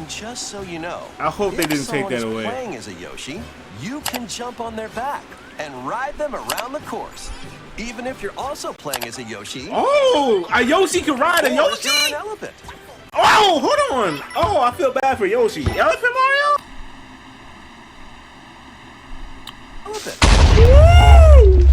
And just so you know, I hope they didn't take that away. If someone is playing as a Yoshi, you can jump on their back and ride them around the course. Even if you're also playing as a Yoshi. Oh, a Yoshi can ride a Yoshi? You're an elephant. Oh, hold on. Oh, I feel bad for Yoshi. Elephant Mario? Elephant. Woo!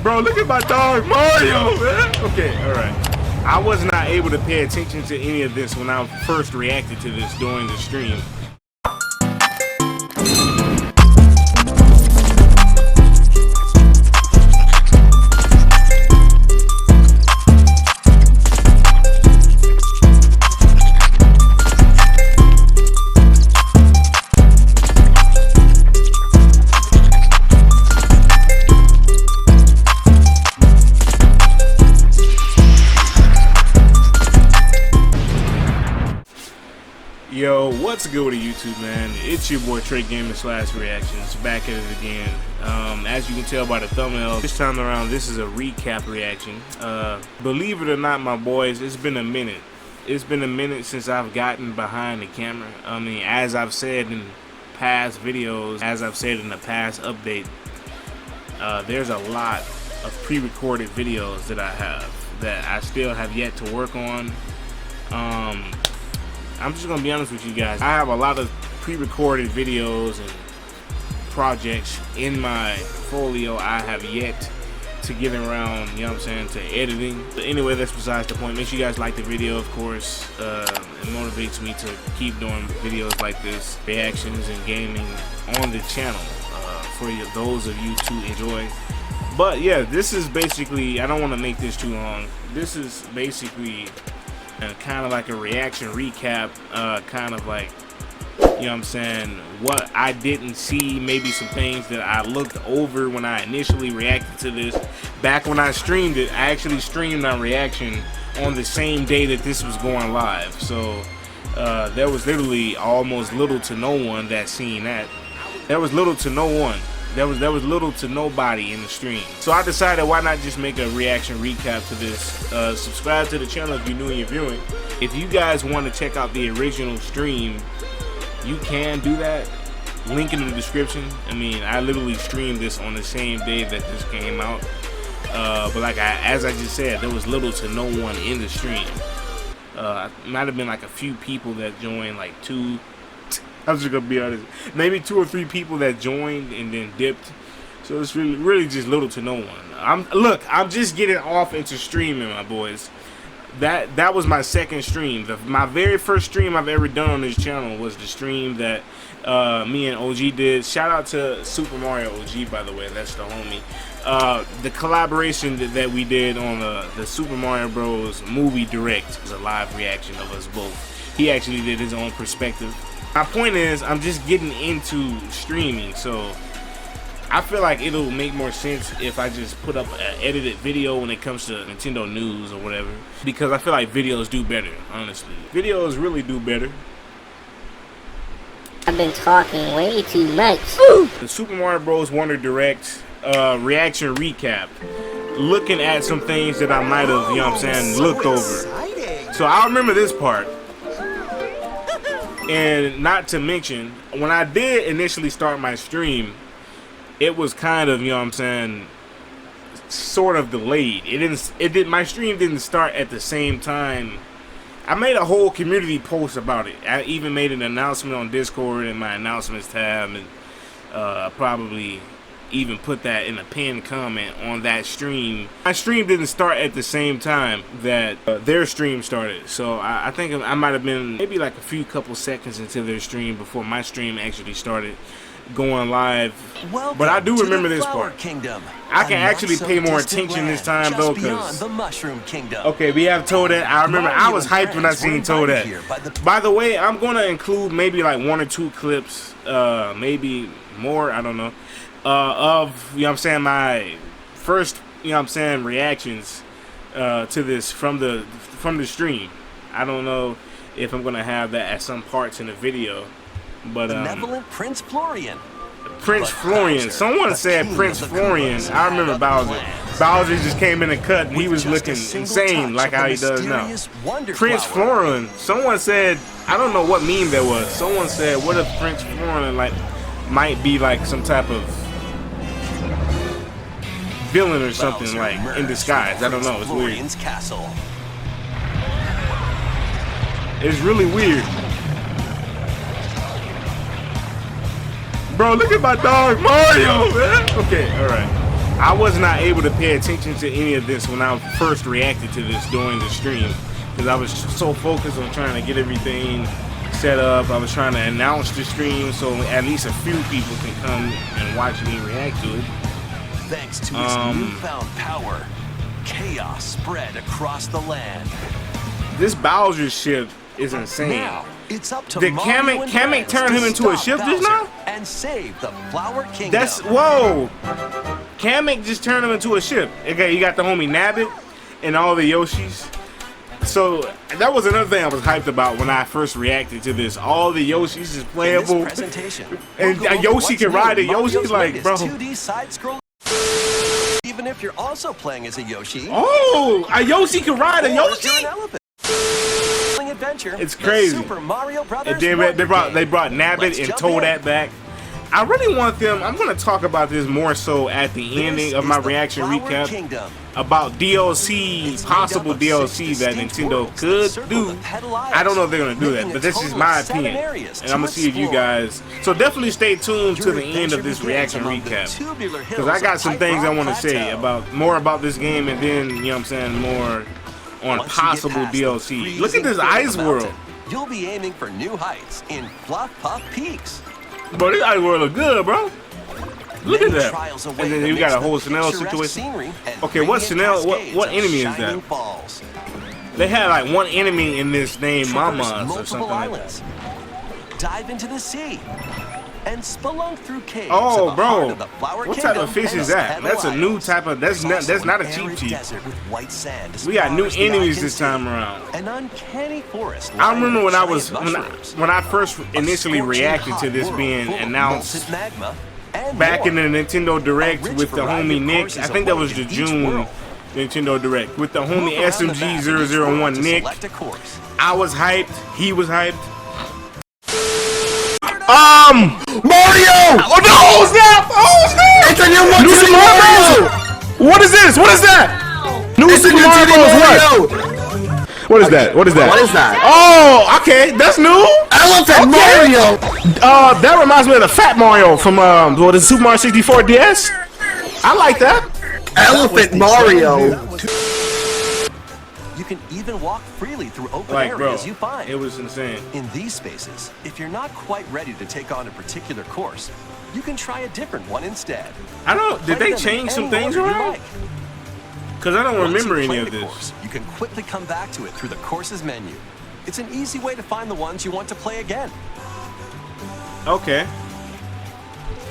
Bro, look at my dog Mario, man. Okay, all right. I was not able to pay attention to any of this when I first reacted to this during the stream. Yo, what's good with YouTube, man? It's your boy Trey Gaming / Reactions, back at it again. As you can tell by the thumbnail, this time around this is a recap reaction. Believe it or not, my boys, it's been a minute. It's been a minute since I've gotten behind the camera. I mean, as I've said in past videos, as I've said in the past update, there's a lot of pre-recorded videos that I have that I still have yet to work on. I'm just gonna be honest with you guys. I have a lot of pre-recorded videos and projects in my portfolio I have yet to get around, you know what I'm saying, to editing. But anyway, that's besides the point. Make sure you guys like the video, of course. It motivates me to keep doing videos like this, reactions and gaming on the channel for those of you to enjoy. But yeah, this is basically, I don't want to make this too long. This is basically kind of like a reaction recap, kind of like, you know what I'm saying, what I didn't see, maybe some things that I looked over when I initially reacted to this. Back when I streamed it, I actually streamed my reaction on the same day that this was going live. So there was literally almost little to no one that seen that. There was little to no one. There was little to nobody in the stream. So I decided, why not just make a reaction recap to this. Subscribe to the channel if you're new and you're viewing. If you guys want to check out the original stream, you can do that. Link in the description. I mean, I literally streamed this on the same day that this came out. But like as I just said, there was little to no one in the stream. Might have been like a few people that joined, like two. I'm just gonna be honest, maybe 2 or 3 people that joined and then dipped. So it's really just little to no one. I'm just getting off into streaming, my boys. That was my second stream. My very first stream I've ever done on this channel was the stream that me and OG did. Shout out to Super Mario OG, by the way. That's the homie. The collaboration that we did on the Super Mario Bros. Movie Direct was a live reaction of us both. He actually did his own perspective. My point is, I'm just getting into streaming, so I feel like it'll make more sense if I just put up an edited video when it comes to Nintendo news or whatever, because I feel like videos do better, honestly. Videos really do better. I've been talking way too much. The Super Mario Bros. Wonder Direct reaction recap, looking at some things that I might have, you know what I'm saying, looked over. So I remember this part. And not to mention, when I did initially start my stream, it was kind of, you know what I'm saying, sort of delayed. My stream didn't start at the same time. I made a whole community post about it. I even made an announcement on Discord in my announcements tab, and probably even put that in a pinned comment on that stream. My stream didn't start at the same time that their stream started, so I think I might have been maybe like a couple seconds into their stream before my stream actually started going live. But I do remember this part. Kingdom. I can actually pay more attention this time though, because the Mushroom Kingdom. Okay, we have Toadette. I remember I was hyped when I seen Toadette. By the way, I'm gonna include maybe like 1 or 2 clips, maybe more, I don't know, of, you know what I'm saying, my first, you know what I'm saying, reactions to this from the stream. I don't know if I'm gonna have that at some parts in the video, but Benevolent Prince Florian. Prince Florian. Someone said Prince Florian. I remember Bowser. Bowser just came in and cut, and he was looking insane, like how he does now. Prince Florian. Someone said, I don't know what meme that was. Someone said, what if Prince Florian like might be like some type of villain or something, like in disguise. I don't know. It's weird. It's really weird. Bro, look at my dog Mario, man. Okay, all right. I was not able to pay attention to any of this when I first reacted to this during the stream because I was so focused on trying to get everything set up. I was trying to announce the stream so at least a few people can come and watch me react to it. Thanks to its newfound power, chaos spread across the land. This Bowser ship is insane. Now, it's up to Did Kamek turn him into a ship just now? And save the Flower Kingdom. That's whoa. Kamek just turned him into a ship. Okay, you got the homie Nabbit and all the Yoshis. So that was another thing I was hyped about when I first reacted to this. All the Yoshis is playable, and Yoshi can ride it. Yoshi's like, bro. 2D side scroll. Even if you're also playing as a Yoshi. Oh, a Yoshi can ride a Yoshi. Adventure, it's crazy. Super Mario Brothers and then they brought Nabbit and Toadette back. I really want them. I'm going to talk about this more so at the ending of my reaction recap about DLC, possible DLC that Nintendo could do. I don't know if they're going to do that, but this is my opinion, and I'm going to see if you guys. So definitely stay tuned to the end of this reaction recap because I got some things I want to say about more about this game, and then you know what I'm saying, more on possible DLC. Look at this ice world. You'll be aiming for new heights in Fluff Puff Peaks. Bro, this ice world look good, bro. Look at that. And then you got a whole Chanel situation. Okay, what Chanel? What enemy is that? They had like one enemy in this named Mama's or something like that. Dive into the sea and spelunk through caves. Oh, bro, what type of fish is that? That's a new type of. That's not a cheap. We got new enemies this time around. An uncanny forest. I remember when I first initially reacted to this being announced back in the Nintendo Direct with the homie Nick. I think that was the June Nintendo Direct with the homie SMG001 Nick. I was hyped. He was hyped. Mario! Oh no! Snap! Oh snap! It's a new Super Mario! What is this? What is that? New Super Mario what? What is that? What is that? What is that? Oh, okay, that's new. Elephant Mario! That reminds me of the Fat Mario from what is Super Mario 64 DS? I like that. Elephant Mario. You can even walk freely through open areas you find. It was insane. In these spaces, if you're not quite ready to take on a particular course, you can try a different one instead. I don't. Did they change some things around? Because I don't remember any of this. Course, you can quickly come back to it through the courses menu. It's an easy way to find the ones you want to play again. Okay.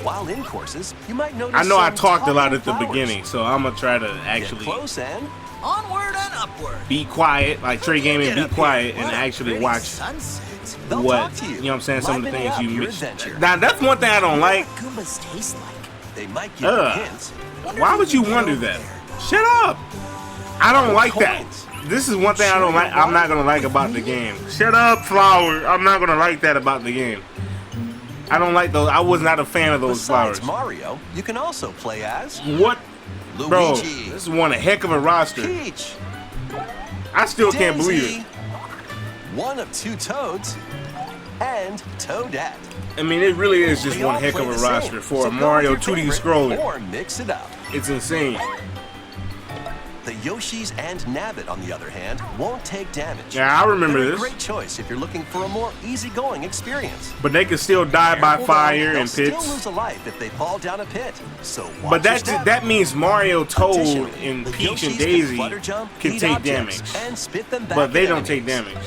While in courses, you might notice. I know I talked a lot at the beginning, so I'm gonna try to actually. Get close and onward and upward. Be quiet, like Trey Gaming, be quiet and actually watch what, you know what I'm saying, some of the things you missed. Now, that's one thing I don't like. Goombas taste like. They might give you hints. Why would you wonder that? Shut up. I don't like that. This is one thing I don't like. I'm not going to like about the game. Shut up, Flower. I'm not going to like that about the game. I don't like those. I was not a fan of those flowers. Mario, you can also play as what? Luigi. Bro, this is one a heck of a roster. Peach. I still can't believe it. One of two Toads and Toadette. I mean, it really is just one heck of a roster for a Mario 2D scroller. Or mix it up. It's insane. The Yoshis and Nabbit, on the other hand, won't take damage. Yeah, I remember this. Great choice if you're looking for a more easygoing experience. But they can still die by fire and pits. They'll still lose a life if they fall down a pit. So but that means Mario, Toad, and Peach and Daisy can take damage. And spit them back but they don't take damage.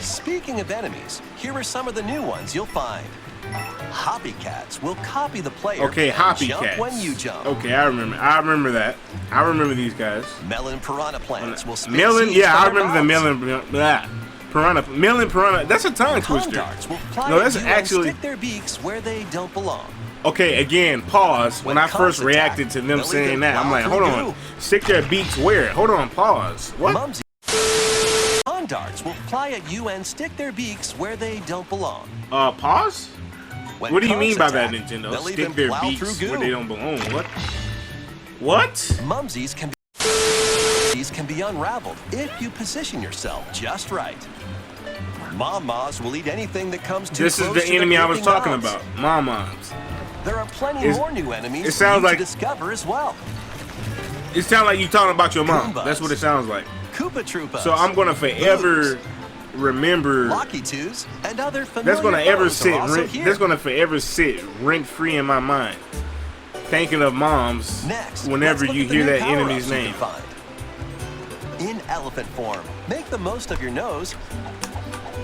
Speaking of enemies, here are some of the new ones you'll find. Hoppycats will copy the player. Okay, Hoppycats. Jump when you jump. Okay, I remember that. I remember these guys. Melon Piranha plants will spit Melon, yeah, I remember the mouths. Melon Piranha. That's a tongue twister. Darts will fly no, that's at you actually and stick their beaks where they don't belong. Okay, again, pause. When I first reacted to them saying that, I'm like, hold on. Stick their beaks where? Hold on, pause. What? Mumsy lawn darts will fly at you and stick their beaks where they don't belong. Pause? When What do you mean by attack, that, Nintendo? they'll Stick even their plow beaks through where goo. they don't belong. What? What? Mumsies can be unraveled if you position yourself just right. Mom-Mas will eat anything that comes too This is close the to enemy I was dripping talking moms. about. Mom-Moms. There are plenty more new enemies it sounds for you like- to discover as well. It sounds like you talking about your mom. Goombas. That's what it sounds like. Koopa Troopas. So I'm gonna forever Boos, remember. Locky Twos, and other familiar That's gonna ever foes are sit. also here. That's gonna forever sit rent free in my mind. Thinking of moms Next, whenever let's look you at the hear new that power-ups enemy's you can name. find. In elephant form, make the most of your nose.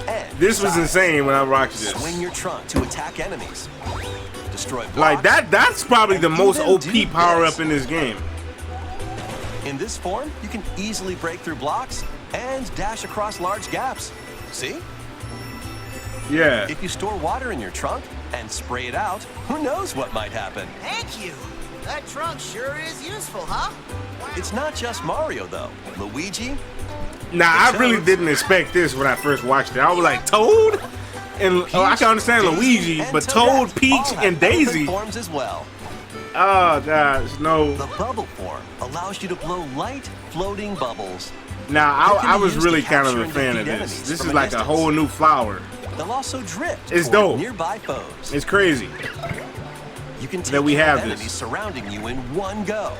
And This was size. insane when I rocked this. Swing your trunk to attack enemies. Destroy blocks. Like that's probably the and most even OP do power this. up in this game. In this form, you can easily break through blocks and dash across large gaps. See? Yeah. If you store water in your trunk and spray it out, who knows what might happen? Thank you. That trunk sure is useful, huh? It's not just Mario, though. Luigi, Now I The really Toads. didn't expect this when I first watched it. I was like, Toad? And I can understand Daisy, Luigi, and but Toadette Toad, Peach, all have and elephant Daisy. forms as well. Oh gosh, no. The bubble form allows you to blow light, floating bubbles. Now They can I be was used to really kind of capture a and fan of defeat this. enemies This from is a like a distance. whole new flower. They'll also drift It's toward dope. nearby foes. It's crazy. You can take that we care have of this. enemies surrounding you in one go.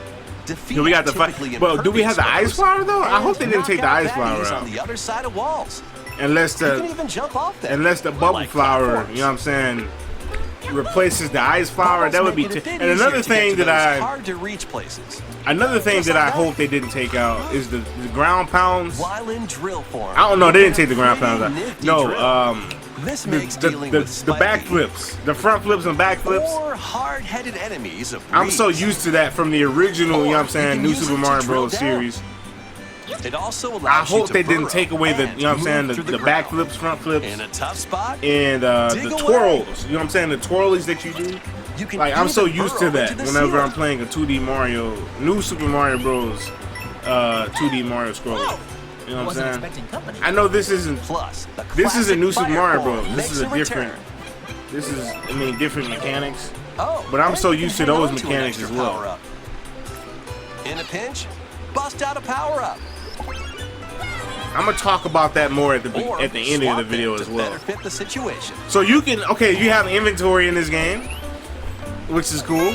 Defeat Do we got the typically well, do we have the impervious ice flower though? I foes hope they and didn't take the knock out ice flower baddies out. on the other side of walls. Unless You can the even jump off them. unless the bubble like flower, platforms. you know what I'm saying, replaces the ice flower. Bubbles That would be make it a bit and easier another to get thing to that those I hard to reach places. hope they didn't take out is the ground pounds. While in drill form. I don't know, they didn't you take the get a ground pounds pretty out. nifty No, drill. This makes dealing with the spiky backflips, the front flips and backflips. or hard-headed enemies a I'm so breeze. used to that from the original, you know what I'm You saying, can New use Super it to Mario drill Bros. down. series. It also I allows you hope to they didn't burrow take away the, and you know what I'm saying, move the through ground. backflips, front flips, In a tough spot, and dig the away. twirls. You know what I'm saying, the twirlies that you do. you can Like I'm so even used to burrow that into the whenever I'm ceiling. playing a 2D Mario, New Super Mario Bros. 2D Mario scroll. You know what Wasn't I'm saying? expecting company. I know this isn't. Plus, the This isn't classic New Super fire Mario form Bros. This makes is a return. different. This is, I mean, different mechanics. Oh, But I'm and so you can used to hang those on an mechanics extra as well. power-up. In a pinch, bust out a power-up. I'm gonna talk about that more at the Or end of the swap video them as to well. better fit the situation. So you can, you have inventory in this game, which is cool.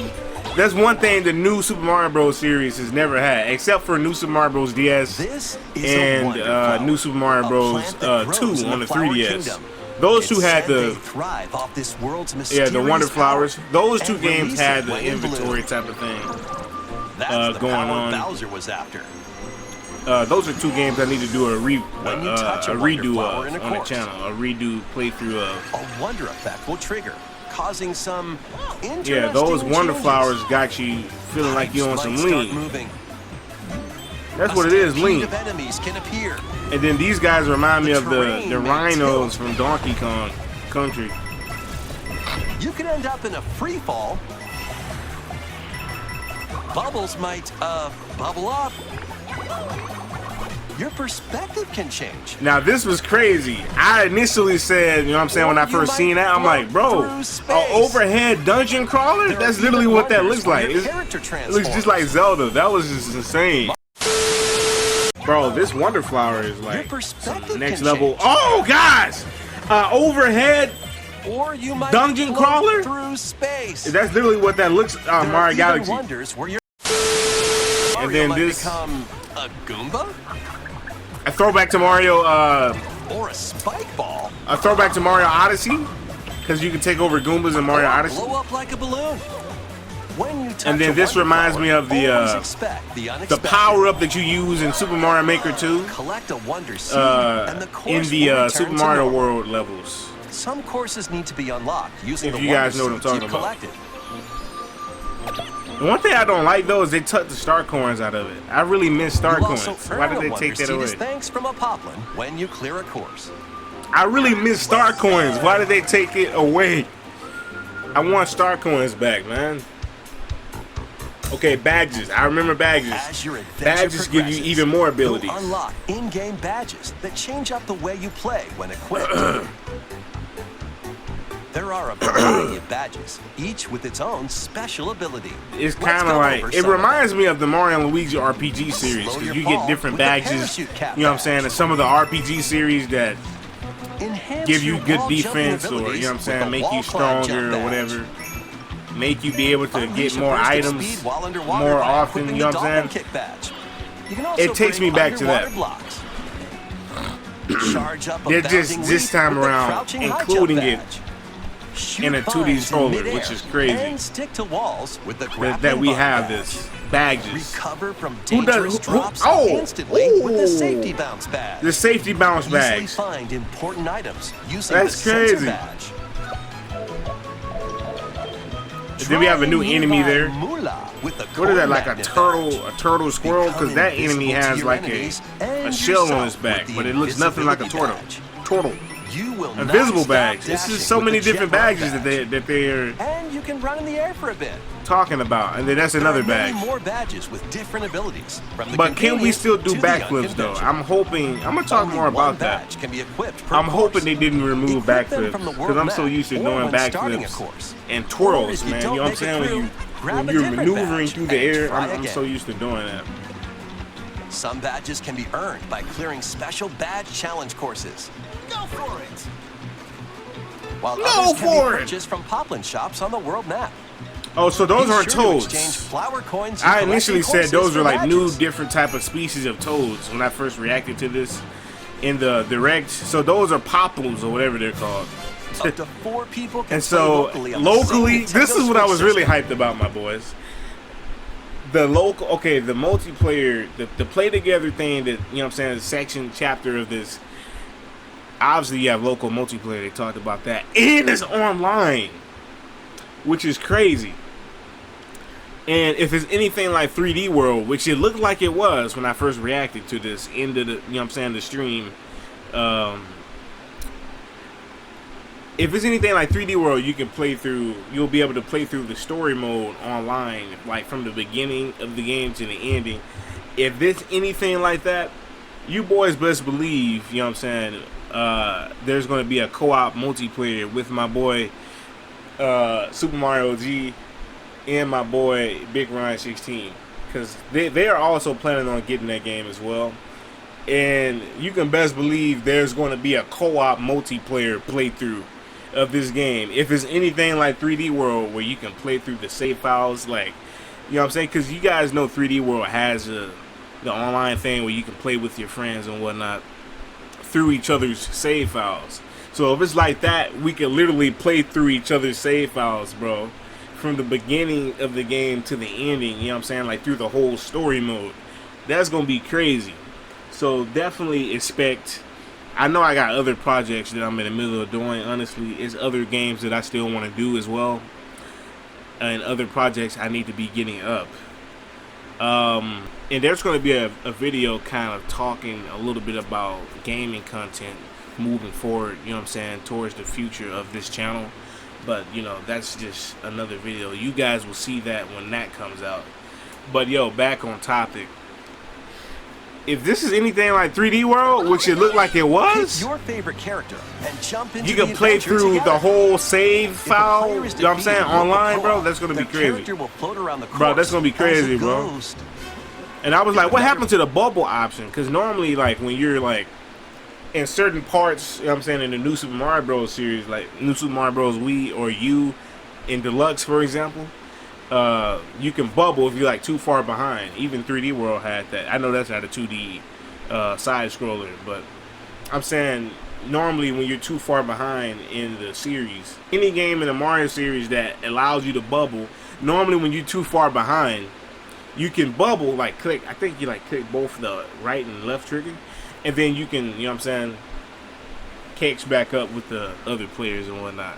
That's one thing the new Super Mario Bros. Series has never had, except for New Super Mario Bros. DS This is a wonder and flower, New Super Mario a Bros. plant that grows 2 in on the flower 3DS. kingdom. Those two It's had said they the thrive off this world's the mysterious Wonder Flowers. power Those two and games release had it the when in bloom. inventory type of thing. That's the going power on. Bowser was after. Those are two games I need to do a When you touch a wonder redo flower in of a on the course. channel, a redo playthrough of. A wonder effect will trigger, causing some interesting Yeah, those Wonder changes. Flowers got you feeling like you on Pipes some might start lean. moving. That's A what it is, stampede lean. of enemies can appear. And then these guys remind me The of the terrain may rhinos tilt. from Donkey Kong Country. You can end up in a free fall. Bubbles might bubble up. Your perspective can change. Now this was crazy. I initially said, you know what I'm saying, when I Or you first might seen that, I'm like, bro, float through an space. overhead dungeon crawler? There That's are literally even what that wonders looks where like. your It character looks just like transforms. Zelda. That was just insane. Bro, this Wonder Flower is Your like perspective some next can level. change. Oh gosh! Overhead. Or you might Dungeon float crawler? through space. That's literally what that looks. There are Mario even Galaxy. wonders where your And Mario then might this become a Goomba a throwback to Mario. or a spike ball. A throwback to Mario Odyssey, because you can take over Goombas in Mario or Odyssey. blow up like a balloon. When you touch And then a this wonder reminds flower, me of the, always expect the The unexpected. power up that you use in Super Mario Maker 2, Collect a wonder seed, and the in course the will return Super to Mario normal. World levels. Some courses need to be unlocked using If the you guys wonder know what I'm seeds talking you've about. collected. The one thing I don't like though is they took the star coins out of it. I really miss star You coins. also Why earn did a they wonder take that seed as away? thanks from a poplin when you clear a course. I really miss star coins. Why did they take it away? I want star coins back, man. Okay, badges. I remember badges. As your adventure Badges give you progresses, even more abilities. You'll unlock in-game badges that change up the way you play when equipped. There are a variety of badges, each with its own special ability. It's Let's kind of go like, over it some of reminds me of the Mario and Luigi RPG series, Slow because your you get fall different with the badges, parachute cap you know what I'm saying, badge. and some of the RPG series that Enhance give you your good wall jumping defense, or, you abilities know what I'm with saying, the make wall you climb stronger jump or badge. whatever, make you be able to Unleash get a more burst of items speed while underwater more by often, equipping you know the what I'm dolphin saying? kick badge. You can also It takes bring me back to underwater that. blocks. Charge up a They're just bounding this leap time with the around crouching high jump including it badge. Shoot in a 2D vines in stroller, midair which is crazy. And stick to walls with the that grappling we bug have badge. this badges. Recover from Who does- dangerous who- drops oh! instantly with the Ooh. safety bounce badge. The safety bounce Easily bags. find important items using That's the sensor crazy. badge. Then we have a new Try enemy nearby there. moolah with the What is that, coin like a magnet turtle squirrel? Become Because that enemy invisible to has your like enemies a and shell on yourself his back, with but the it looks nothing like a invisibility turtle. badge. You will not Invisible stop bags. This is dashing so with many the different jet badges badge. that they're And you can run in the air for a bit. talking about, and then that's another There are many badge. more badges with different abilities. From the But can we convenient still do to the backflips though? unconventional. I'm hoping. I'm gonna talk Only more one about that. badge can be equipped per I'm hoping course. they didn't remove Equip them backflips from the because world I'm so map used to or doing when starting a backflips course. and Or twirls, if you man. You don't know what I'm make it saying? When through, grab a you're different maneuvering badge through the and air, try I'm again. so used to doing that. Some badges can be earned by clearing special badge challenge courses, Go for it. while Go others can for be it! purchased from Poplin shops on the world map. Oh, so those Be aren't sure to exchange toads. flower coins I and initially collecting said those courses were for like new, badges. different type of species of toads when I first reacted to this in the direct. So those are poplins or whatever they're called. Up to 4 people can And so play locally, on the same this Nintendo is what I Switch was really system. hyped about, my boys. The the multiplayer, the play together thing that, you know what I'm saying, the section chapter of this. Obviously, you have local multiplayer. They talked about that, and it's online, which is crazy. And if it's anything like 3D World, which it looked like it was when I first reacted to this into the, you know what I'm saying, the stream. If it's anything like 3D World, you can play through. You'll be able to play through the story mode online, like from the beginning of the game to the ending. If it's anything like that, you boys best believe, you know what I'm saying, there's going to be a co-op multiplayer with my boy Super Mario G and my boy Big Ryan 16, because they are also planning on getting that game as well. And you can best believe there's going to be a co-op multiplayer playthrough of this game. If it's anything like 3D World, where you can play through the save files, like, you know what I'm saying? Because you guys know 3D World has the online thing where you can play with your friends and whatnot through each other's save files. So if it's like that, we can literally play through each other's save files, bro, from the beginning of the game to the ending, you know what I'm saying? Like through the whole story mode. That's going to be crazy. So definitely expect. I know I got other projects that I'm in the middle of doing. Honestly, it's other games that I still want to do as well, and other projects I need to be getting up. And there's going to be a video kind of talking a little bit about gaming content moving forward, you know what I'm saying, towards the future of this channel. But, you know, that's just another video. You guys will see that when that comes out. But, yo, back on topic. If this is anything like 3D World, which it looked like it Pick was, your favorite character and jump into you the can play adventure through together. the whole save If a file, player you is know what I'm saying, defeated with online, a bro. co-op, That's going to be their crazy. character will float around the Bro, that's course gonna be crazy, as a bro. ghost. And I was like, what happened to the bubble option? Because normally, like, when you're, like, in certain parts, you know what I'm saying, in the new Super Mario Bros. Series, like new Super Mario Bros. Wii or U in Deluxe, for example, you can bubble if you're, like, too far behind. Even 3D World had that. I know that's not a 2D side-scroller, but I'm saying normally when you're too far behind in the series, any game in the Mario series that allows you to bubble, normally when you're too far behind, you can bubble, like click, I think you like click both the right and left trigger, and then you can, you know what I'm saying, catch back up with the other players and whatnot.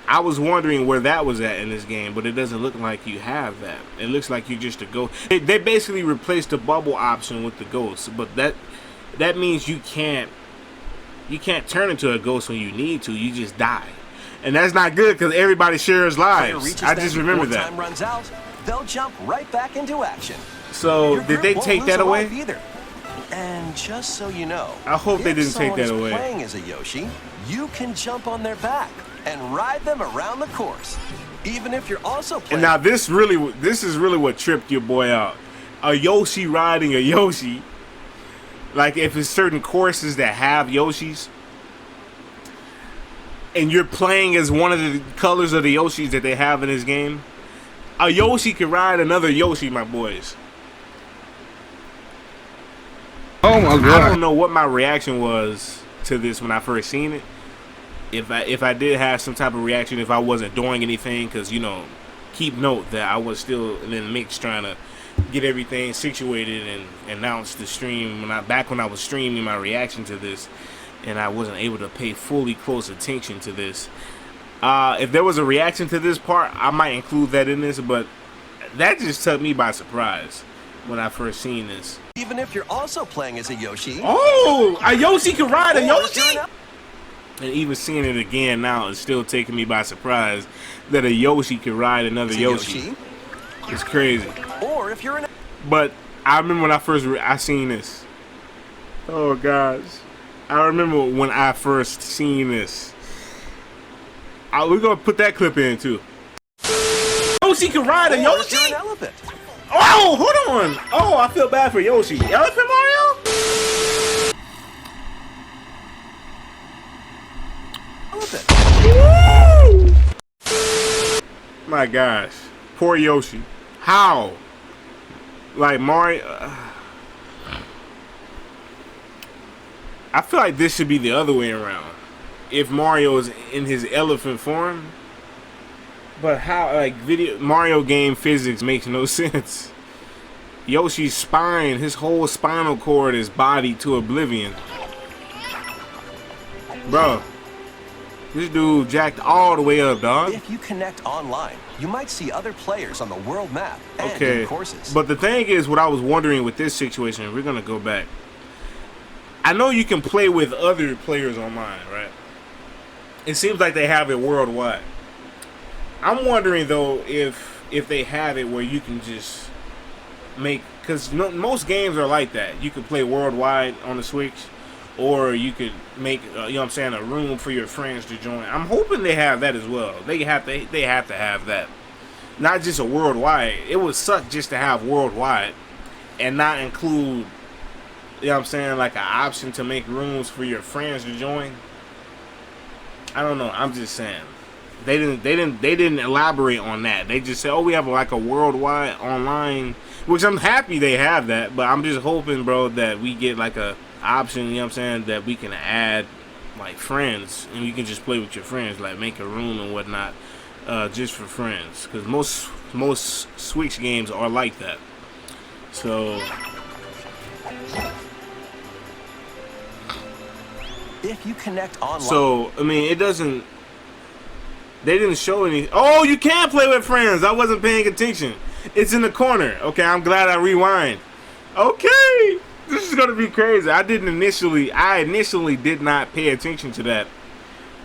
I was wondering where that was at in this game, but it doesn't look like you have that. It looks like you're just a ghost. They basically replaced the bubble option with the ghost, but that means you can't turn into a ghost when you need to. You just die. And that's not good because everybody shares Player lives. reaches I them just remember before that. time runs out, they'll jump right back into action. So Your did group they won't take lose that a away? life either. And just so you know, I hope they if didn't take someone that is away. playing as a Yoshi, you can jump on their back and ride them around the course, even if you're also playing. And now this is really what tripped your boy out. A Yoshi riding a Yoshi. Like if it's certain courses that have Yoshis, and you're playing as one of the colors of the Yoshis that they have in this game, a Yoshi can ride another Yoshi, my boys. Oh my I god. don't know what my reaction was to this when I first seen it. If I did have some type of reaction, if I wasn't doing anything, because you know, keep note that I was still in the mix trying to get everything situated and announce the stream when I was streaming my reaction to this, and I wasn't able to pay fully close attention to this. If there was a reaction to this part, I might include that in this, but that just took me by surprise when I first seen this. Even if you're also playing as a Yoshi. Oh, a Yoshi can ride a or Yoshi? you're an- And even seeing it again now is still taking me by surprise that a Yoshi can ride another Yoshi. It's crazy. Or if you're an But I remember when I seen this. Oh gosh, I remember when I first seen this. We're gonna put that clip in too. Yoshi can ride a or if Yoshi. you're an elephant. Oh, hold on. Oh, I feel bad for Yoshi. Elephant Mario. Elephant. Woo! My gosh, poor Yoshi. How? Like Mario. I feel like this should be the other way around. If Mario is in his elephant form. But how, like, Mario game physics makes no sense. Yoshi's spine, his whole spinal cord is bodied to oblivion. Bro, this dude jacked all the way up, dog. If you connect online, you might see other players on the world map and Okay, in courses. but the thing is, what I was wondering with this situation, we're gonna go back. I know you can play with other players online, right? It seems like they have it worldwide. I'm wondering though if they have it where you can just make, because most games are like that. You can play worldwide on the Switch, or you could make you know what I'm saying, a room for your friends to join. I'm hoping they have that as well. They have to have that, not just a worldwide. It would suck just to have worldwide and not include, you know what I'm saying, like an option to make rooms for your friends to join. I don't know. I'm just saying. They didn't elaborate on that. They just said, "Oh, we have like a worldwide online," which I'm happy they have that. But I'm just hoping, bro, that we get like a option. You know what I'm saying, that we can add like friends, and you can just play with your friends, like make a room and whatnot, just for friends. Because most Switch games are like that. So. If you connect online. So I mean, it doesn't. They didn't show any. Oh, you can play with friends. I wasn't paying attention. It's in the corner. Okay, I'm glad I rewind. Okay, this is gonna be crazy. I initially did not pay attention to that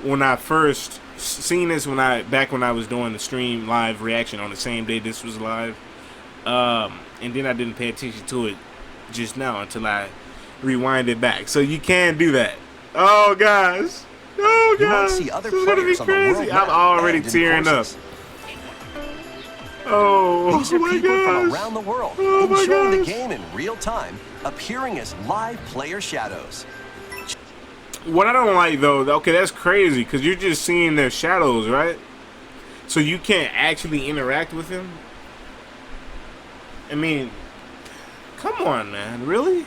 when I first seen this. Back when I was doing the stream live reaction on the same day this was live, and then I didn't pay attention to it just now until I rewinded back. So you can do that. Oh gosh. Oh You might god, see other this is gonna be players on the world crazy. map I'm already and in tearing up. courses. Oh, These are my people from gosh. around the world Oh my enjoying the gosh. game in real time, appearing as live player shadows. What I don't like though, okay, that's crazy because you're just seeing their shadows, right? So you can't actually interact with them. I mean, come on, man, really?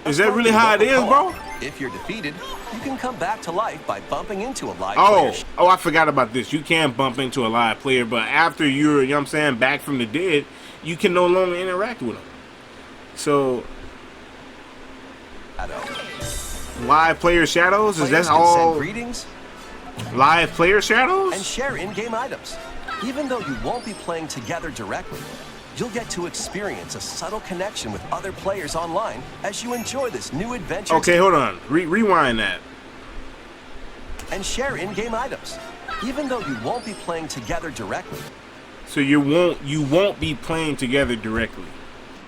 Is that really how it is, bro? If you're defeated, you can come back to life by bumping into a live player. Oh, I forgot about this. You can bump into a live player, but after you're, you know what I'm saying, back from the dead, you can no longer interact with them. So, live player shadows? Is that Players can all send greetings live player shadows? and share in-game items. Even though you won't be playing together directly, you'll get to experience a subtle connection with other players online as you enjoy this new adventure. Okay, hold on. Rewind that. and share in-game items. Even though you won't be playing together directly. So you won't be playing together directly.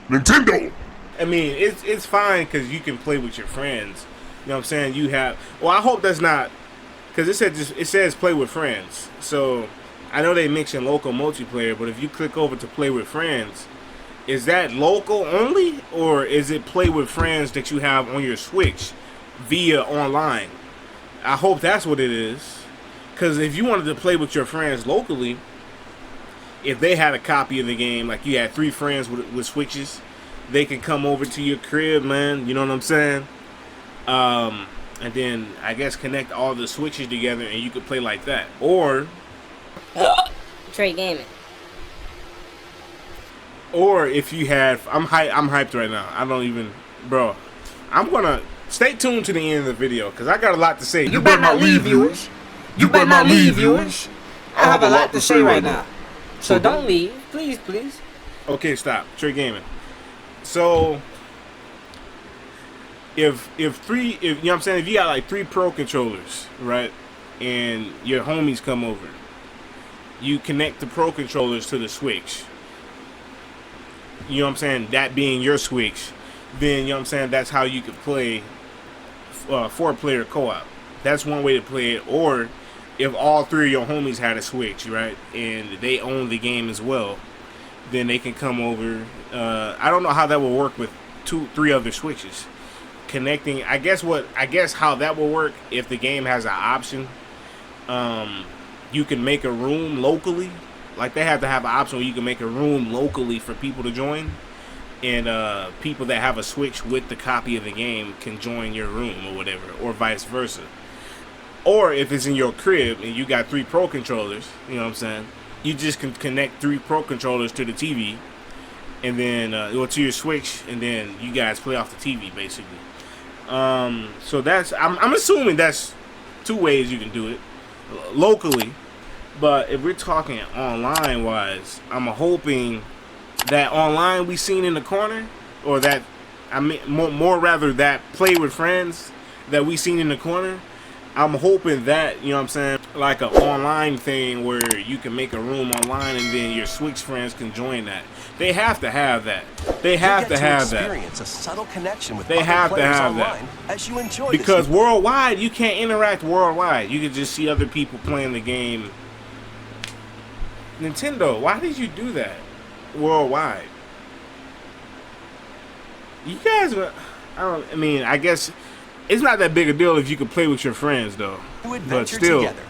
Nintendo! I mean, it's fine because you can play with your friends. You know what I'm saying? You have. Well, I hope that's not, because it says play with friends. So I know they mention local multiplayer, but if you click over to play with friends, is that local only, or is it play with friends that you have on your Switch via online? I hope that's what it is, because if you wanted to play with your friends locally, if they had a copy of the game, like you had 3 friends with Switches, they can come over to your crib, man. You know what I'm saying? And then I guess connect all the Switches together, and you could play like that. Or Trey Gaming. Or if you had, I'm hyped right now. I don't even, bro. I'm gonna stay tuned to the end of the video because I got a lot to say. You better not leave, viewers. You better not leave, viewers. I have a lot to say right now. So don't leave, please, please. Okay, stop. Trey Gaming. So if you know what I'm saying, if you got like 3 Pro controllers, right, and your homies come over, you connect the Pro controllers to the Switch. You know what I'm saying? That being your Switch, then you know what I'm saying, that's how you could play 4-player co-op. That's one way to play it. Or if all 3 of your homies had a Switch, right, and they own the game as well, then they can come over. I don't know how that will work with 2-3 other Switches connecting. I guess how that will work, if the game has an option, you can make a room locally. Like, they have to have an option where you can make a room locally for people to join, and people that have a Switch with the copy of the game can join your room or whatever, or vice versa. Or if it's in your crib and you got 3 Pro controllers, you know what I'm saying, you just can connect 3 Pro controllers to the TV, and then or to your Switch, and then you guys play off the TV basically. So that's, I'm assuming that's 2 ways you can do it locally. But if we're talking online wise, I'm hoping that online we seen in the corner, or that, I mean, more rather that play with friends that we seen in the corner, I'm hoping that, you know what I'm saying, like an online thing where you can make a room online and then your Switch friends can join that. They have to have that. They have to have that. Experience a subtle connection with They have to have that. as you enjoy because worldwide, you can't interact worldwide. You can just see other people playing the game. Nintendo, why did you do that worldwide? You guys, I mean, I guess it's not that big a deal if you can play with your friends, though. But still, together.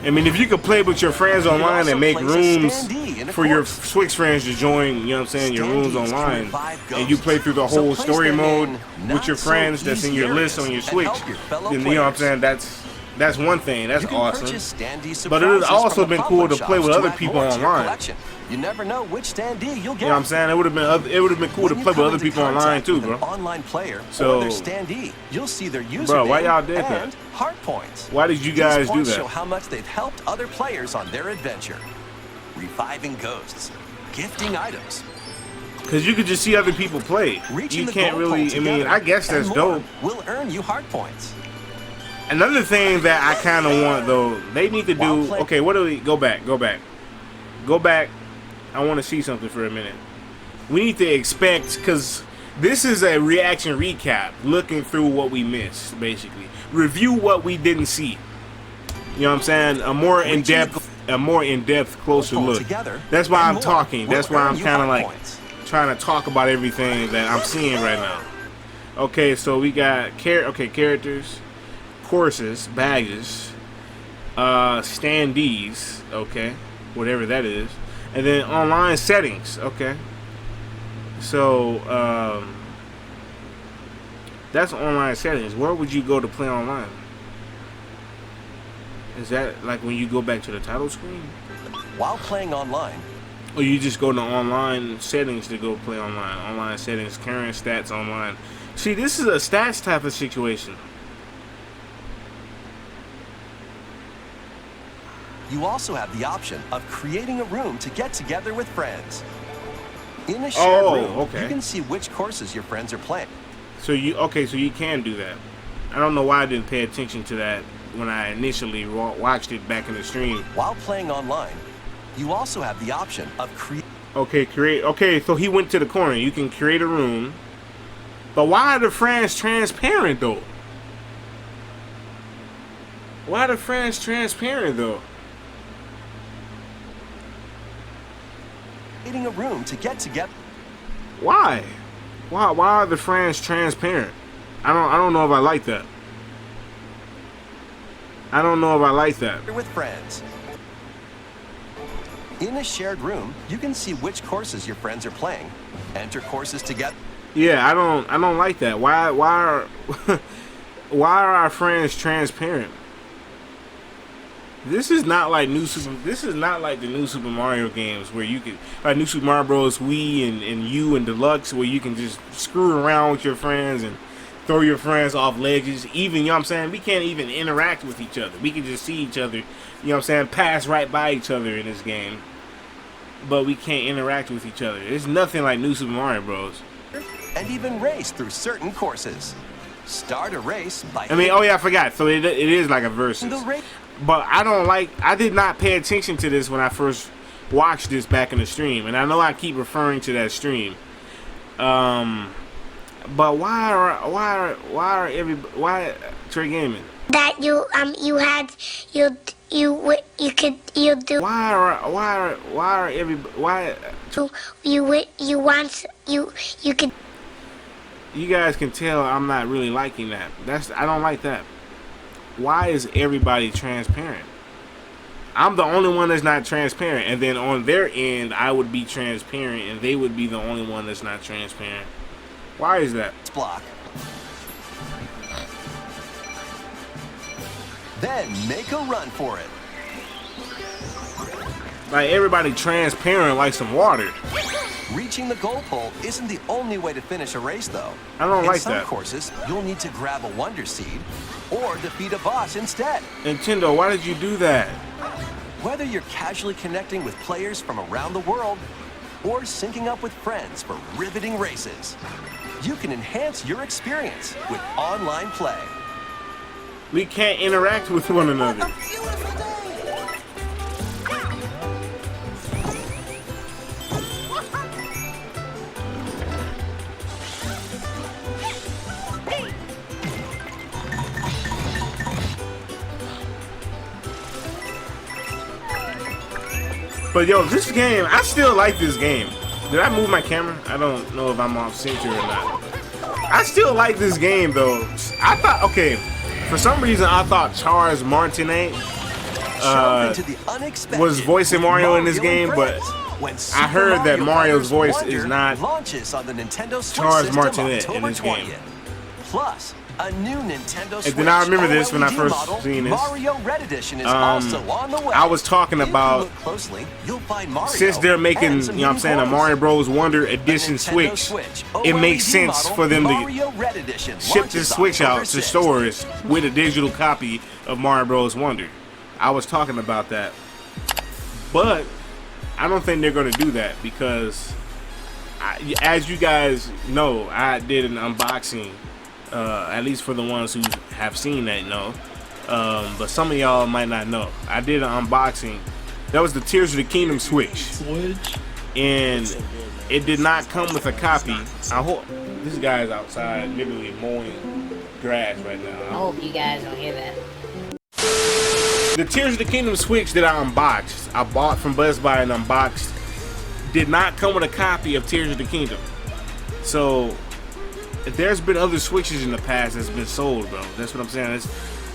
I mean, if you could play with your friends online and make rooms for your Switch friends to join, you know what I'm saying, your rooms online, and you play through the whole story mode with your friends that's in your list on your Switch, then, you know what I'm saying, that's one thing. That's awesome. But it would also been cool to play with other people online. You never know which standee you'll get. You know what I'm saying? It would have been cool to play with other people online too, bro. Online player so, or their standee, you'll see their username, bro, why y'all did that? And heart points. Why did you guys do that? Show how much they've helped other players on their adventure. Reviving ghosts, gifting items. Because you could just see other people play. You can't really, I mean, I guess that's dope. Will earn you heart points. Another thing that I kind of want, though, they need to do, okay, what do we, go back. I want to see something for a minute. We need to expect, because this is a reaction recap, looking through what we missed, basically. Review what we didn't see. You know what I'm saying? A more in-depth, closer look. That's why I'm talking. That's why I'm kind of like trying to talk about everything that I'm seeing right now. Okay, so we got characters, courses, badges, standees, okay, whatever that is, and then online settings, okay. So that's online settings. Where would you go to play online? Is that like when you go back to the title screen? While playing online. Or you just go to online settings to go play online. Online settings, current stats online. See, this is a stats type of situation. You also have the option of creating a room to get together with friends. In a shared room, you can see which courses your friends are playing. So you can do that. I don't know why I didn't pay attention to that when I initially watched it back in the stream. While playing online, you also have the option of creating. Okay, create. Okay, so he went to the corner. You can create a room. But why are the friends transparent though? Why are the friends transparent though? Creating a room to get together. Why? Why are the friends transparent? I don't know if I like that. I don't know if I like that. With friends. In a shared room, you can see which courses your friends are playing. Enter courses together. Yeah, I don't like that. Why are why are our friends transparent? This is not like this is not like the new Super Mario games where you can, like New Super Mario Bros. Wii and U and Deluxe, where you can just screw around with your friends and throw your friends off ledges. Even, you know what I'm saying, we can't even interact with each other. We can just see each other, you know what I'm saying, pass right by each other in this game. But we can't interact with each other. It's nothing like New Super Mario Bros. And even race through certain courses. Start a race by. I mean, oh yeah, I forgot. So it is like a versus. The But I did not pay attention to this when I first watched this back in the stream, and I know I keep referring to that stream. But why Trey Gaming? That you do. You could. You guys can tell I'm not really liking that. I don't like that. Why is everybody transparent? I'm the only one that's not transparent, and then on their end I would be transparent and they would be the only one that's not transparent. Why is that? Block. Then make a run for it. Like everybody transparent like some water. Reaching the goal pole isn't the only way to finish a race, though. I don't like In some that. courses, you'll need to grab a Wonder Seed or defeat a boss instead. Nintendo, why did you do that? Whether you're casually connecting with players from around the world or syncing up with friends for riveting races, you can enhance your experience with online play. We can't interact with one another. But yo, this game, I still like this game. Did I move my camera? I don't know if I'm off center or not. I still like this game though. I thought, okay, for some reason I thought Charles Martinet was voicing Mario in this game, but I heard that Mario's voice is not Charles Martinet in this game. Plus, a new Nintendo Switch. And then I remember this when I first seen this. Mario Red Edition is also on the way. I was talking about closely, you'll find Mario since they're making, you know what I'm saying, a Mario Bros. Wonder Edition Switch, it makes sense for them to ship this Switch out to stores with a digital copy of Mario Bros. Wonder. I was talking about that. But I don't think they're going to do that because, as you guys know, I did an unboxing. At least for the ones who have seen that know, but some of y'all might not know. I did an unboxing. That was the Tears of the Kingdom Switch, and it did not come with a copy. I hope this guy's outside literally mowing grass right now. I hope you guys don't hear that. The Tears of the Kingdom Switch that I unboxed, I bought from Best Buy and unboxed, did not come with a copy of Tears of the Kingdom. So there's been other Switches in the past that's been sold, bro. That's what I'm saying. There's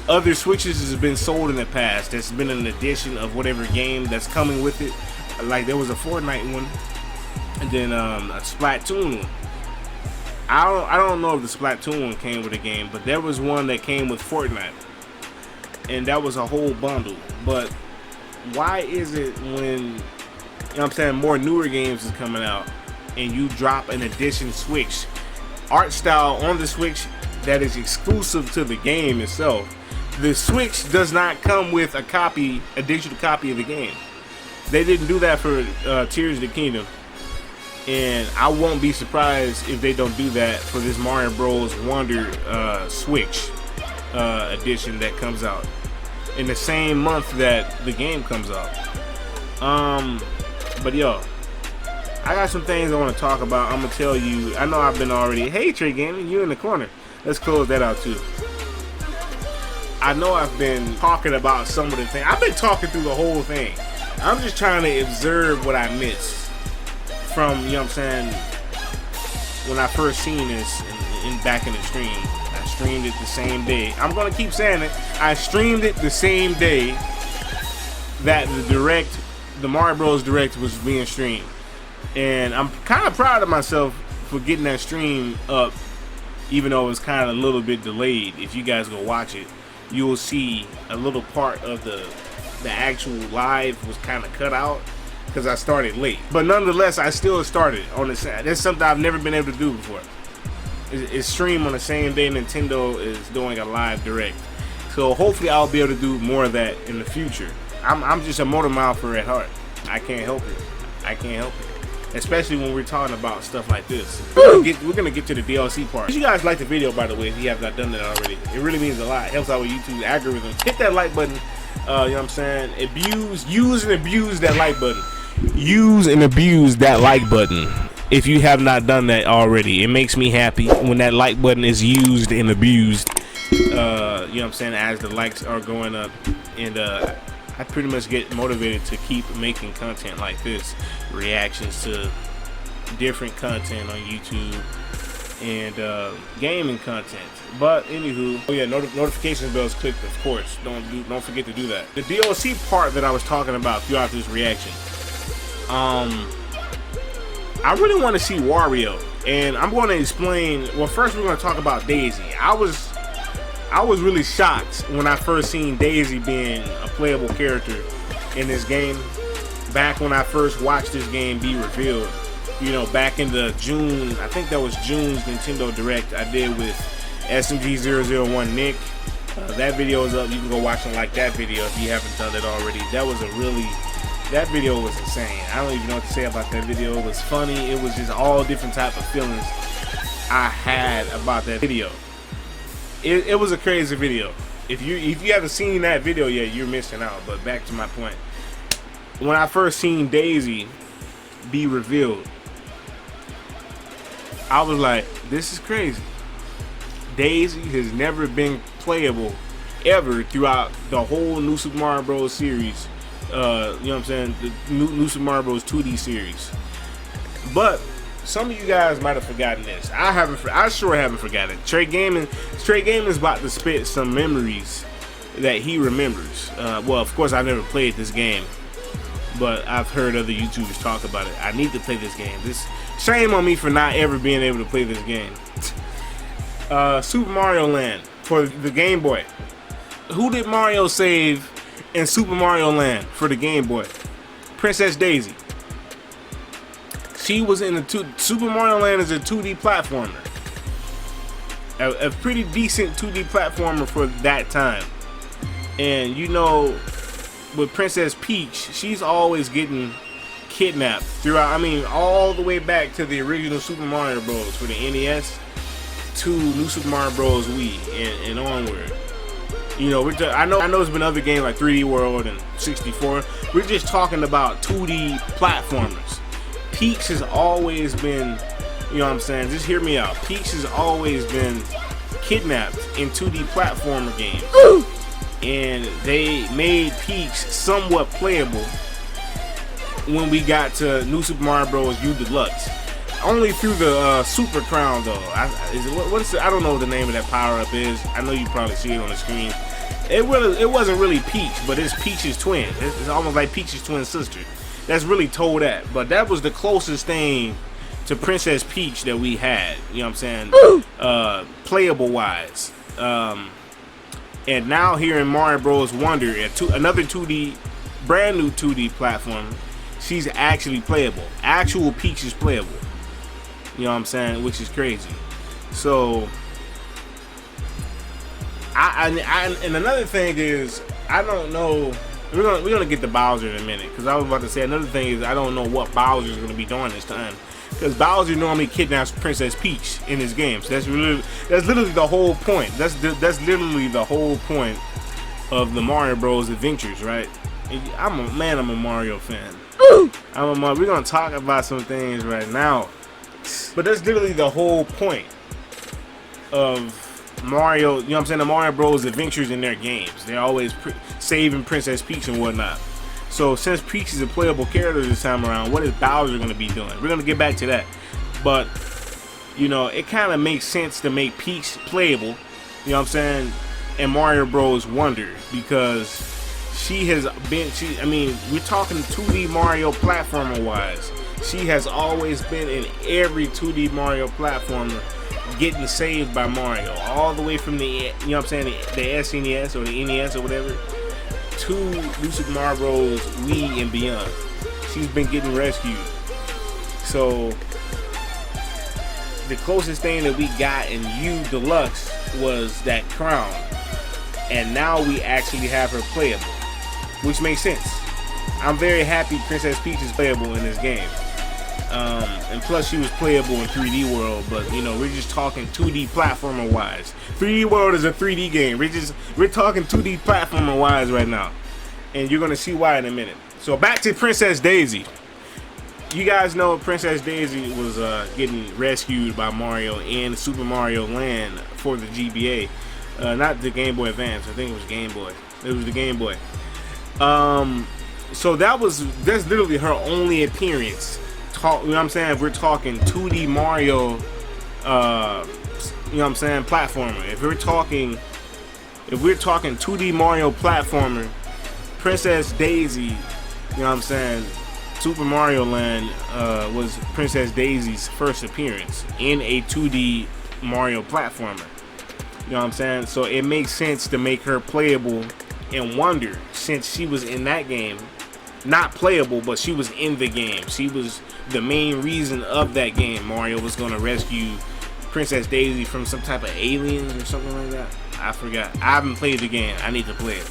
other Switches has been sold in the past that's been an edition of whatever game that's coming with it. Like there was a Fortnite one, and then a Splatoon one. I don't know if the Splatoon one came with a game, but there was one that came with Fortnite, and that was a whole bundle. But why is it when, you know what I'm saying, more newer games is coming out and you drop an edition Switch art style on the Switch that is exclusive to the game itself? The Switch does not come with a digital copy of the game. They didn't do that for Tears of the Kingdom, and I won't be surprised if they don't do that for this Mario Bros. Wonder Switch. edition that comes out in the same month that the game comes out. But yo, I got some things I want to talk about. I'm gonna tell you. I know I've been already. Hey, Trey Gaming, you in the corner. Let's close that out too. I know I've been talking about some of the things. I've been talking through the whole thing. I'm just trying to observe what I missed from, you know what I'm saying, when I first seen this back in the stream. I streamed it the same day. I'm gonna keep saying it. I streamed it the same day that the Mario Bros. Direct was being streamed. And I'm kind of proud of myself for getting that stream up, even though it was kind of a little bit delayed. If you guys go watch it, you will see a little part of the actual live was kind of cut out because I started late. But nonetheless, I still started on the same. That's something I've never been able to do before. It's stream on the same day Nintendo is doing a live direct. So hopefully I'll be able to do more of that in the future. I'm just a motor mouther at heart. I can't help it. I can't help it. Especially when we're talking about stuff like this. We're gonna get to the DLC part. If you guys like the video, by the way, if you have not done that already, it really means a lot. It helps out with YouTube's algorithm. Hit that like button. You know what I'm saying? Use and abuse that like button. Use and abuse that like button. If you have not done that already, it makes me happy when that like button is used and abused. You know what I'm saying? As the likes are going up, and I pretty much get motivated to keep making content like this, reactions to different content on YouTube and gaming content. But anywho, oh yeah, notification bells clicked, of course. Don't forget to do that. The DLC part that I was talking about throughout this reaction, I really want to see Wario, and I'm going to explain. Well, first we're going to talk about Daisy. I was really shocked when I first seen Daisy being a playable character in this game. Back when I first watched this game be revealed, you know, back in the June, I think that was June's Nintendo Direct I did with SMG001 Nick. That video is up. You can go watch and like that video if you haven't done it already. That video was insane. I don't even know what to say about that video. It was funny. It was just all different type of feelings I had about that video. It was a crazy video. If you haven't seen that video yet, you're missing out. But back to my point. When I first seen Daisy be revealed, I was like, this is crazy. Daisy has never been playable ever throughout the whole New Super Mario Bros. Series. You know what I'm saying? The New Super Mario Bros. 2D series. But some of you guys might have forgotten this. I sure haven't forgotten it. Trey Gaming is about to spit some memories that he remembers. Well, of course, I've never played this game, but I've heard other YouTubers talk about it. I need to play this game. Shame on me for not ever being able to play this game. Super Mario Land for the Game Boy. Who did Mario save in Super Mario Land for the Game Boy? Princess Daisy. She was in the Super Mario Land is a 2D platformer. A pretty decent 2D platformer for that time. And you know, with Princess Peach, she's always getting kidnapped throughout. I mean, all the way back to the original Super Mario Bros. For the NES to New Super Mario Bros. Wii and onward. You know, I know there's been other games like 3D World and 64. We're just talking about 2D platformers. Peach has always been, you know what I'm saying, just hear me out. Peach has always been kidnapped in 2D platformer games. And they made Peach somewhat playable when we got to New Super Mario Bros. U Deluxe. Only through the Super Crown though. I don't know what the name of that power up is. I know you probably see it on the screen. It wasn't really Peach, but it's Peach's twin. It's almost like Peach's twin sister. That's really Toadette, but that was the closest thing to Princess Peach that we had. You know what I'm saying? Playable wise. And now here in Mario Bros. Wonder, another 2D, brand new 2D platform, she's actually playable. Actual Peach is playable. You know what I'm saying? Which is crazy. So, and another thing is, I don't know. We're gonna get to Bowser in a minute, because I was about to say another thing is I don't know what Bowser is gonna be doing this time. because Bowser normally kidnaps Princess Peach in his games. That's literally the whole point. That's literally the whole point of the Mario Bros. Adventures, right? I'm a Mario fan. We're gonna talk about some things right now, but that's literally the whole point of Mario. You know what I'm saying? The Mario Bros. Adventures in their games. They're always saving Princess Peach and whatnot. So since Peach is a playable character this time around, what is Bowser gonna be doing? We're gonna get back to that, but you know, it kind of makes sense to make Peach playable. You know what I'm saying? And Mario Bros. Wonder, because she has been, I mean, we're talking 2D Mario platformer wise. She has always been in every 2D Mario platformer getting saved by Mario. All the way from the, you know what I'm saying, the SNES or the NES or whatever, to New Super Mario Bros. Wii and beyond. She's been getting rescued. So, the closest thing that we got in U Deluxe was that crown. And now we actually have her playable, which makes sense. I'm very happy Princess Peach is playable in this game. And plus she was playable in 3D World, but you know, we're just talking 2D platformer wise. 3D World is a 3D game. We're talking 2D platformer wise right now. And you're gonna see why in a minute. So back to Princess Daisy. You guys know Princess Daisy was getting rescued by Mario in Super Mario Land for the GBA. Not the Game Boy Advance. I think it was Game Boy. It was the Game Boy. So that's literally her only appearance. You know what I'm saying? If we're talking 2D Mario, you know what I'm saying, platformer. If we're talking 2D Mario platformer, Princess Daisy, you know what I'm saying, Super Mario Land was Princess Daisy's first appearance in a 2D Mario platformer. You know what I'm saying? So it makes sense to make her playable in Wonder, since she was in that game. Not playable, but she was in the game. She was the main reason of that game. Mario was going to rescue Princess Daisy from some type of aliens or something like that. I forgot. I haven't played the game. I need to play it.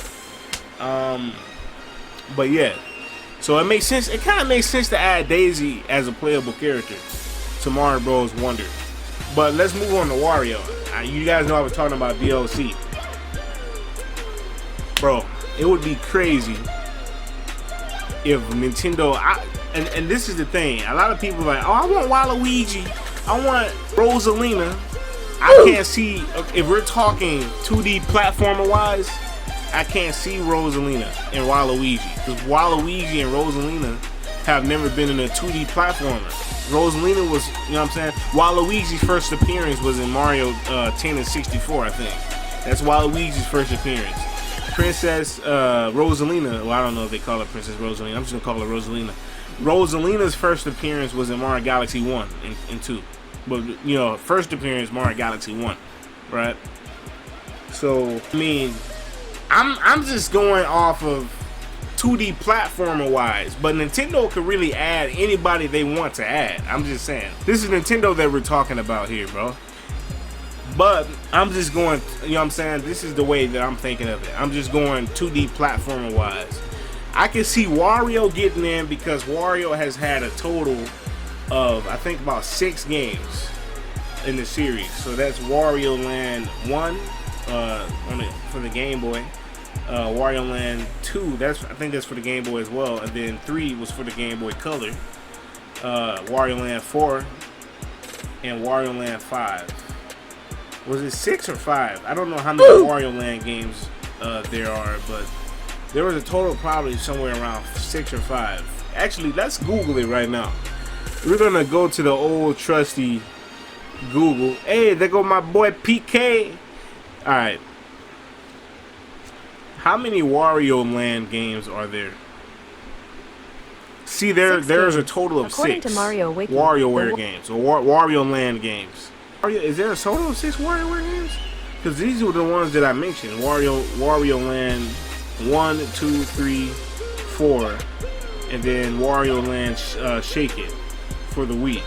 But yeah. So it makes sense. It kind of makes sense to add Daisy as a playable character to Mario Bros. Wonder. But let's move on to Wario. You guys know I was talking about DLC. Bro, it would be crazy if Nintendo, and this is the thing, a lot of people are like, oh, I want Waluigi, I want Rosalina. I can't see, if we're talking 2D platformer wise, I can't see Rosalina and Waluigi, because Waluigi and Rosalina have never been in a 2D platformer. Rosalina was, you know what I'm saying, Waluigi's first appearance was in Mario 10 and 64, I think. That's Waluigi's first appearance. Princess Rosalina, well, I don't know if they call her Princess Rosalina, I'm just gonna call her Rosalina. Rosalina's first appearance was in Mario Galaxy 1 and 2. But, you know, first appearance, Mario Galaxy 1, right? So, I mean, I'm just going off of 2D platformer wise, but Nintendo could really add anybody they want to add. I'm just saying. This is Nintendo that we're talking about here, bro. But I'm just going, you know what I'm saying? This is the way that I'm thinking of it. I'm just going 2D platformer wise. I can see Wario getting in because Wario has had a total of, I think, about 6 games in the series. So that's Wario Land 1 for the Game Boy. Wario Land 2, I think that's for the Game Boy as well. And then 3 was for the Game Boy Color. Wario Land 4 and Wario Land 5. Was it 6 or 5? I don't know how many Wario Land games there are, but there was a total probably somewhere around 6 or 5. Actually, let's Google it right now. We're gonna go to the old trusty Google. Hey, there go my boy PK. Alright. How many Wario Land games are there? See, there's a total of According 6 to Mario Wiki, WarioWare games, or Wario Land games. Is there a total of 6 WarioWare games? Because these were the ones that I mentioned. Wario Land 1, 2, 3, 4, and then Wario Land Shake It for the Wii.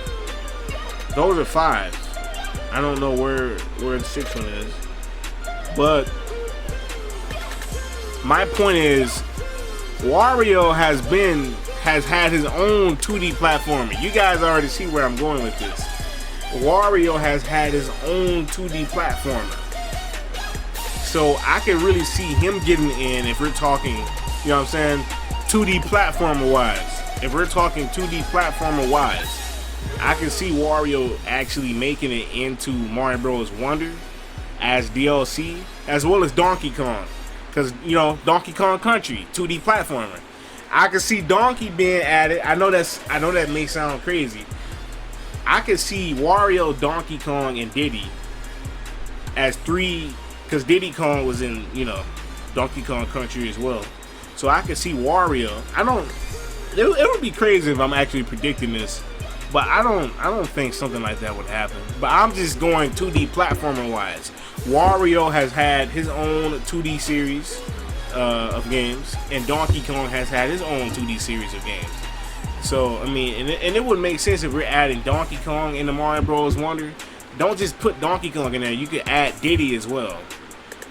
Those are 5. I don't know where the 6th one is. But my point is, Wario has has had his own 2D platformer. You guys already see where I'm going with this. Wario has had his own 2D platformer. So I can really see him getting in if we're talking, you know what I'm saying, 2D platformer wise. If we're talking 2D platformer wise, I can see Wario actually making it into Mario Bros. Wonder as DLC, as well as Donkey Kong. Because, you know, Donkey Kong Country, 2D platformer. I can see Donkey being added. I know that may sound crazy. I can see Wario, Donkey Kong, and Diddy as 3, because Diddy Kong was in, you know, Donkey Kong Country as well. So I can see Wario. It would be crazy if I'm actually predicting this, but I don't think something like that would happen. But I'm just going 2D platformer wise. Wario has had his own 2D series of games, and Donkey Kong has had his own 2D series of games. So I mean, and it would make sense if we're adding Donkey Kong into Mario Bros. Wonder. Don't just put Donkey Kong in there. You could add Diddy as well.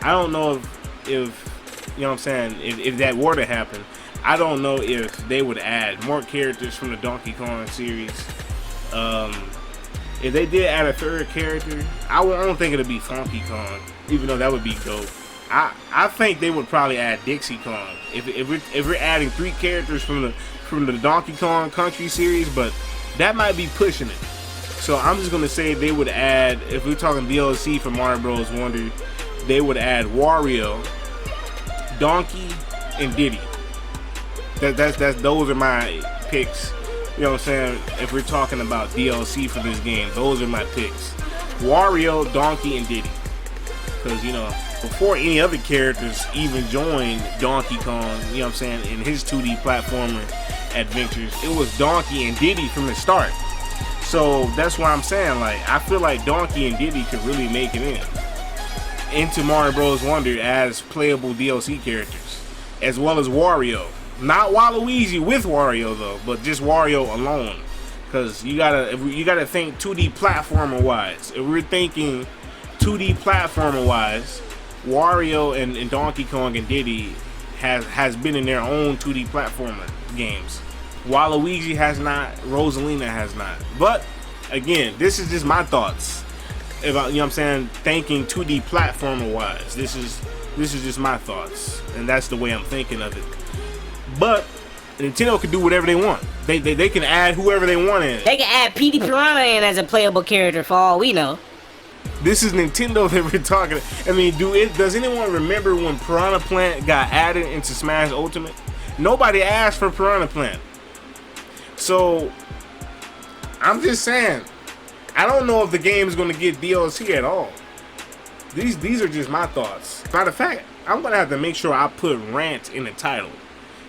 I don't know if you know what I'm saying, if that were to happen. I don't know if they would add more characters from the Donkey Kong series. If they did add a third character, I don't think it'd be Funky Kong, even though that would be dope. I think they would probably add Dixie Kong if we're adding 3 characters from the Donkey Kong Country series, but that might be pushing it. So I'm just gonna say they would add, if we're talking DLC for Mario Bros. Wonder, they would add Wario, Donkey, and Diddy. Those are my picks. You know what I'm saying? If we're talking about DLC for this game, those are my picks. Wario, Donkey, and Diddy. Because, you know, before any other characters even joined Donkey Kong, you know what I'm saying, in his 2D platformer adventures, it was Donkey and Diddy from the start. So that's why I'm saying, like, I feel like Donkey and Diddy could really make it into Mario Bros. Wonder as playable DLC characters, as well as Wario. Not Waluigi with Wario though, but just Wario alone. Because you gotta think 2D platformer wise. If we're thinking 2D platformer wise, Wario and Donkey Kong and Diddy has been in their own 2D platformer games. Waluigi has not, Rosalina has not. But again, this is just my thoughts. About, you know what I'm saying, thinking 2D platformer wise. This is just my thoughts, and that's the way I'm thinking of it. But Nintendo can do whatever they want. They can add whoever they want in. They can add Petey Piranha in as a playable character for all we know. This is Nintendo that we're talking. I mean, does anyone remember when Piranha Plant got added into Smash Ultimate? Nobody asked for Piranha Plant. So I'm just saying, I don't know if the game is going to get DLC at all. These are just my thoughts. Matter of fact, I'm going to have to make sure I put Rant in the title,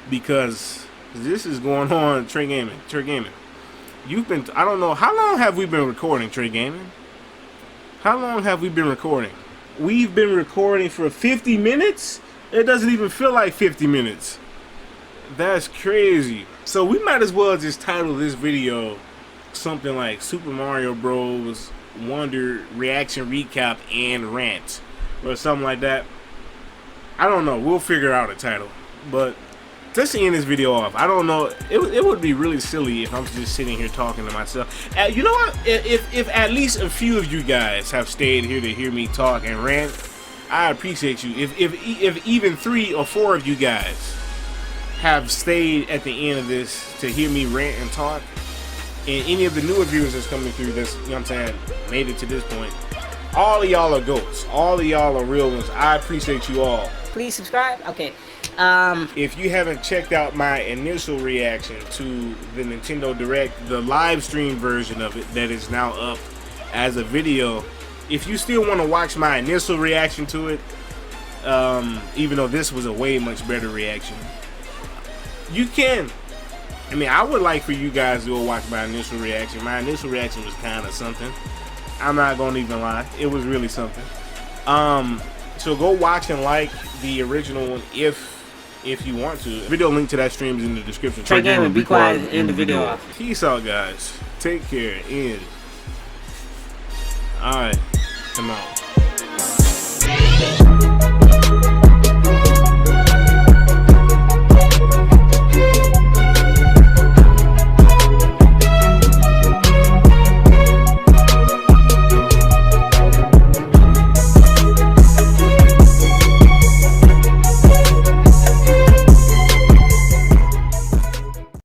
because this is going on. Trey Gaming. You've been, I don't know, how long have we been recording, Trey Gaming? How long have we been recording? We've been recording for 50 minutes? It doesn't even feel like 50 minutes. That's crazy. So we might as well just title this video something like Super Mario Bros. Wonder Reaction Recap and Rant, or something like that. I don't know. We'll figure out a title. But just to end this video off, I don't know. It would be really silly if I'm just sitting here talking to myself. You know what? If at least a few of you guys have stayed here to hear me talk and rant, I appreciate you. If even 3 or 4 of you guys have stayed at the end of this to hear me rant and talk, and any of the newer viewers that's coming through this, you know what I'm saying, made it to this point, all of y'all are goats. All of y'all are real ones. I appreciate you all. Please subscribe. Okay. If you haven't checked out my initial reaction to the Nintendo Direct, the live stream version of it that is now up as a video, if you still want to watch my initial reaction to it, even though this was a way much better reaction, you can. I mean, I would like for you guys to go watch my initial reaction. My initial reaction was kind of something. I'm not gonna even lie. It was really something. So go watch and like the original one if you want to. Video link to that stream is in the description. Trey Gaming, be quiet and end the video off. Peace out, guys. Take care. End. Alright. I'm out.